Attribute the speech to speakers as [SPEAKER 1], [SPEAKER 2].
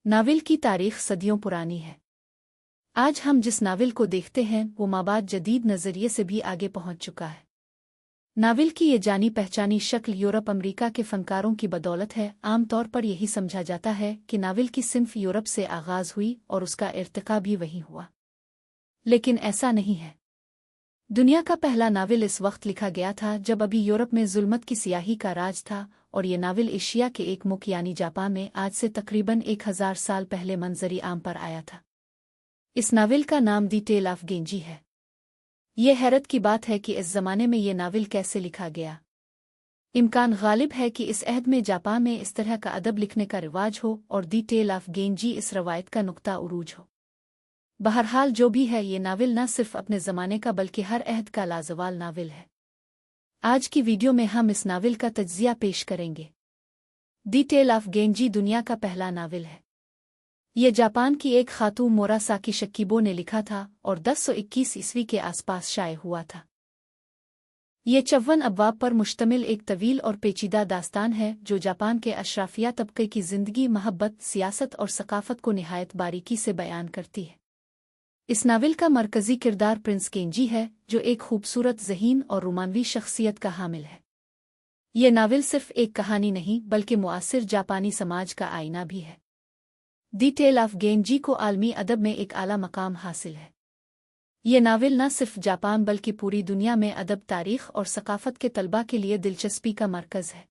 [SPEAKER 1] Novel की तारीख सदियों पुरानी है। आज हम जिस नावल को देखते हैं वो माबाद जदीद नज़रिए से भी आगे पहुंच चुका है। नावल की ये जानी पहचानी शक्ल यूरोप अमेरिका के फनकारों की बदौलत है। आम तौर पर यही समझा जाता है कि नावल की सिन्फ यूरोप से आगाज़ हुई और उसका इर्तिका भी वहीं हुआ, लेकिन ऐसा नहीं है। दुनिया का पहला नावल इस वक्त लिखा गया था जब अभी यूरोप में जुल्मत की सियाही का राज था, और ये नावल एशिया के एक मुल्क यानी जापान में आज से तकरीबन 1000 साल पहले मंजरी आम पर आया था। इस नावल का नाम दी टेल ऑफ गेंजी है। ये हैरत की बात है कि इस ज़माने में ये नावल कैसे लिखा गया। इम्कान गालिब है कि इस अहद में जापान में इस तरह का अदब लिखने का रिवाज हो और दी टेल ऑफ गेंजी इस रवायत का नुक्ता उरूज हो। बहरहाल जो भी है, ये नावल न सिर्फ अपने ज़माने का बल्कि हर अहद का लाजवाल नावल है। आज की वीडियो में हम इस नावल का तज्जिया पेश करेंगे। दी टेल ऑफ गेंजी दुनिया का पहला नावल है। ये जापान की एक खातून मोरासाकी शकीबो ने लिखा था और 1021 ईस्वी के आसपास शाये हुआ था। ये 54 अबवाब पर मुश्तमिल एक तवील और पेचीदा दास्तान है जो जापान के अशराफिया तबके की ज़िंदगी, मोहब्बत, सियासत और सकाफत को निहायत बारीकी से बयान करती है। इस नावल का मरकज़ी किरदार प्रिंस केंजी है, जो एक खूबसूरत, ज़हीन और रोमानवी शख्सियत का हामिल है। ये नावल सिर्फ एक कहानी नहीं बल्कि मुआसिर जापानी समाज का आईना भी है। दी टेल ऑफ गेंजी को आलमी अदब में एक आला मकाम हासिल है। ये नावल न सिर्फ जापान बल्कि पूरी दुनिया में अदब, तारीख़ और सकाफत के तलबा के लिए दिलचस्पी का मरकज़ है।